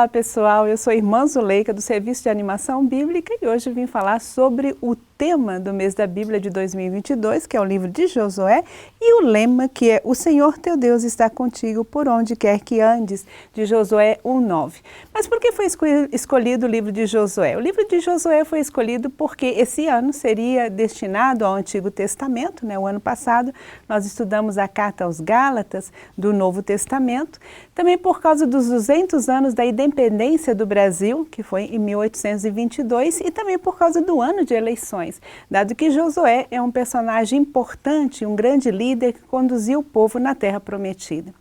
Olá pessoal, eu sou a irmã Zuleika do Serviço de Animação Bíblica e hoje eu vim falar sobre o tema do mês da Bíblia de 2022, que é o livro de Josué, e o lema que é: o Senhor teu Deus está contigo por onde quer que andes, de Josué 1:9. Mas por que foi escolhido o livro de Josué? O livro de Josué foi escolhido porque esse ano seria destinado ao Antigo Testamento, né? O ano passado nós estudamos a carta aos Gálatas do Novo Testamento, também por causa dos 200 anos da independência do Brasil, que foi em 1822, e também por causa do ano de eleições, dado que Josué é um personagem importante, um grande líder que conduziu o povo na Terra Prometida.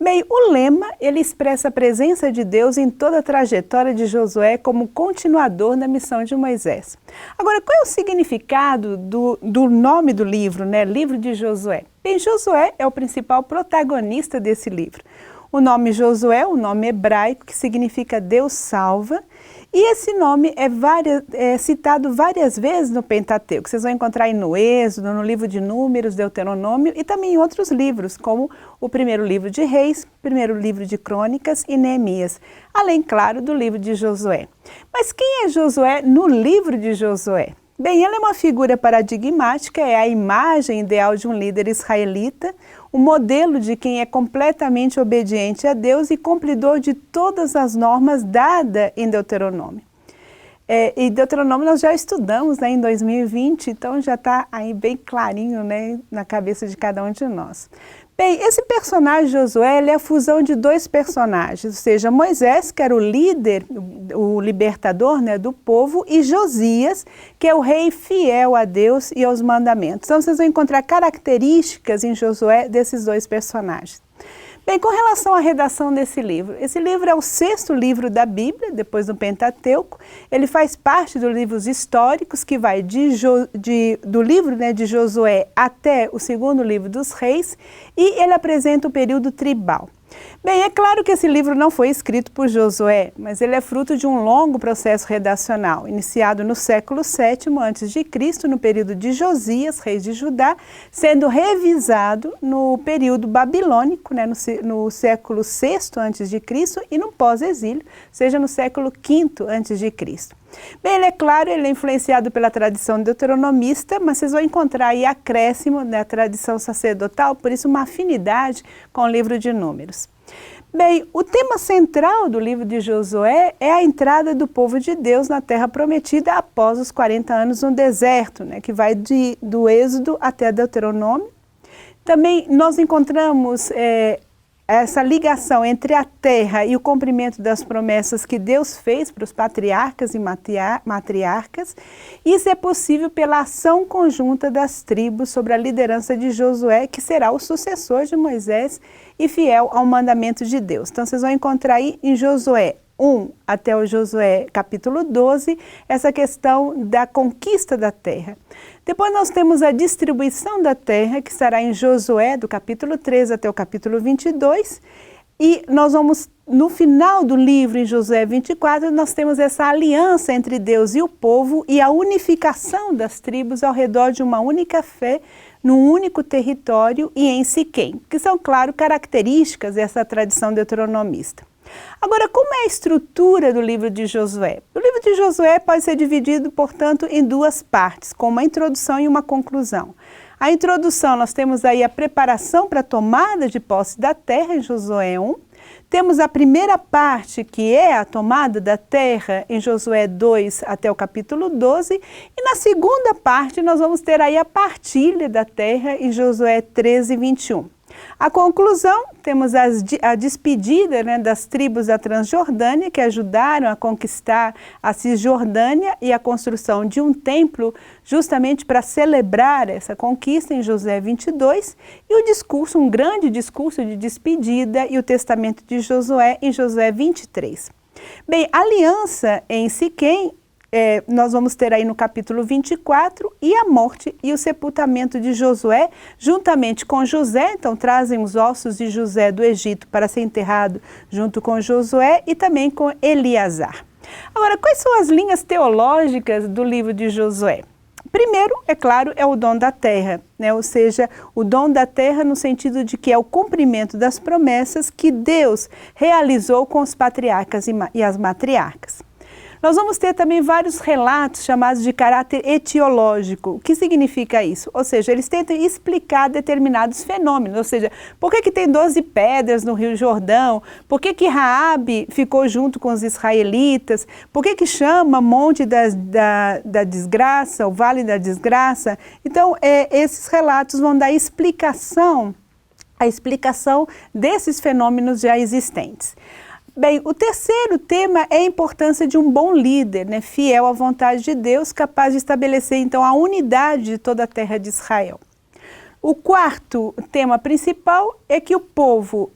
Bem, o lema, ele expressa a presença de Deus em toda a trajetória de Josué como continuador da missão de Moisés. Agora, qual é o significado do nome do livro, né? Livro de Josué? Bem, Josué é o principal protagonista desse livro. O nome Josué, o nome hebraico, que significa Deus salva, e esse nome é citado várias vezes no Pentateuco. Vocês vão encontrar aí no Êxodo, no livro de Números, Deuteronômio e também em outros livros, como o primeiro livro de Reis, primeiro livro de Crônicas e Neemias, além, claro, do livro de Josué. Mas quem é Josué no livro de Josué? Bem, ele é uma figura paradigmática, é a imagem ideal de um líder israelita, o modelo de quem é completamente obediente a Deus e cumpridor de todas as normas dadas em Deuteronômio. E Deuteronômio nós já estudamos, né, em 2020, então já está aí bem clarinho, né, na cabeça de cada um de nós. Bem, esse personagem Josué, ele é a fusão de dois personagens, ou seja, Moisés, que era o líder, o libertador, né, do povo, e Josias, que é o rei fiel a Deus e aos mandamentos. Então vocês vão encontrar características em Josué desses dois personagens. Bem, com relação à redação desse livro, esse livro é o 6º livro da Bíblia, depois do Pentateuco. Ele faz parte dos livros históricos, que vai do livro, né, de Josué até o 2º livro dos Reis, e ele apresenta o período tribal. Bem, é claro que esse livro não foi escrito por Josué, mas ele é fruto de um longo processo redacional, iniciado no século VII a.C., no período de Josias, rei de Judá, sendo revisado no período babilônico, né, no século VI a.C. e no pós-exílio, seja no século V a.C. Bem, ele é claro, ele é influenciado pela tradição deuteronomista, mas vocês vão encontrar aí acréscimo da tradição sacerdotal, por isso uma afinidade com o livro de Números. Bem, o tema central do livro de Josué é a entrada do povo de Deus na Terra Prometida após os 40 anos no deserto, né, que vai do Êxodo até Deuteronômio. Também nós encontramos essa ligação entre a terra e o cumprimento das promessas que Deus fez para os patriarcas e matriarcas. Isso é possível pela ação conjunta das tribos sobre a liderança de Josué, que será o sucessor de Moisés e fiel ao mandamento de Deus. Então vocês vão encontrar aí em Josué 1 até o Josué capítulo 12, essa questão da conquista da terra. Depois nós temos a distribuição da terra, que estará em Josué, do capítulo 13 até o capítulo 22, e nós vamos, no final do livro, em Josué 24, nós temos essa aliança entre Deus e o povo e a unificação das tribos ao redor de uma única fé, num único território e em Siquém, que são, claro, características dessa tradição deuteronomista. Agora, como é a estrutura do livro de Josué? O livro de Josué pode ser dividido, portanto, em duas partes, com uma introdução e uma conclusão. A introdução, nós temos aí a preparação para a tomada de posse da terra, em Josué 1. Temos a primeira parte, que é a tomada da terra, em Josué 2 até o capítulo 12. E na segunda parte, nós vamos ter aí a partilha da terra, em Josué 13 e 21. A conclusão, temos a despedida, né, das tribos da Transjordânia, que ajudaram a conquistar a Cisjordânia e a construção de um templo justamente para celebrar essa conquista em Josué 22, e o discurso, um grande discurso de despedida e o testamento de Josué em Josué 23. Bem, a aliança em Siquém, nós vamos ter aí no capítulo 24, e a morte e o sepultamento de Josué, juntamente com José. Então trazem os ossos de José do Egito para ser enterrado junto com Josué e também com Eleazar. Agora, quais são as linhas teológicas do livro de Josué? Primeiro, é claro, é o dom da terra, né? Ou seja, o dom da terra no sentido de que é o cumprimento das promessas que Deus realizou com os patriarcas e as matriarcas. Nós vamos ter também vários relatos chamados de caráter etiológico. O que significa isso? Ou seja, eles tentam explicar determinados fenômenos. Ou seja, por que tem 12 pedras no Rio Jordão? Por que Raabe ficou junto com os israelitas? Por que chama Monte da Desgraça, o Vale da Desgraça? Então, esses relatos vão dar a explicação desses fenômenos já existentes. Bem, o terceiro tema é a importância de um bom líder, né, fiel à vontade de Deus, capaz de estabelecer então a unidade de toda a terra de Israel. O quarto tema principal é que o povo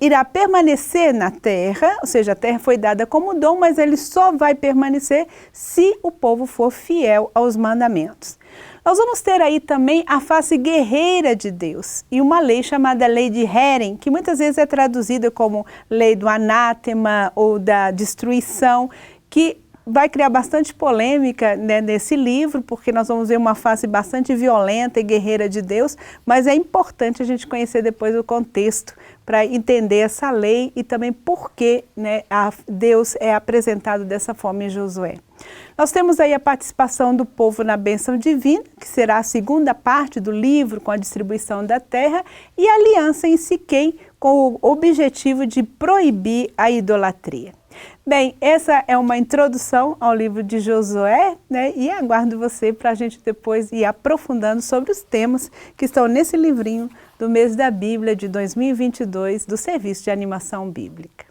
irá permanecer na terra, ou seja, a terra foi dada como dom, mas ele só vai permanecer se o povo for fiel aos mandamentos. Nós vamos ter aí também a face guerreira de Deus e uma lei chamada lei de Herem, que muitas vezes é traduzida como lei do anátema ou da destruição, que vai criar bastante polêmica, né, nesse livro, porque nós vamos ver uma face bastante violenta e guerreira de Deus, mas é importante a gente conhecer depois o contexto para entender essa lei e também por que, né, Deus é apresentado dessa forma em Josué. Nós temos aí a participação do povo na bênção divina, que será a segunda parte do livro com a distribuição da terra, e a aliança em Siquém com o objetivo de proibir a idolatria. Bem, essa é uma introdução ao livro de Josué, né? E aguardo você para a gente depois ir aprofundando sobre os temas que estão nesse livrinho do mês da Bíblia de 2022 do Serviço de Animação Bíblica.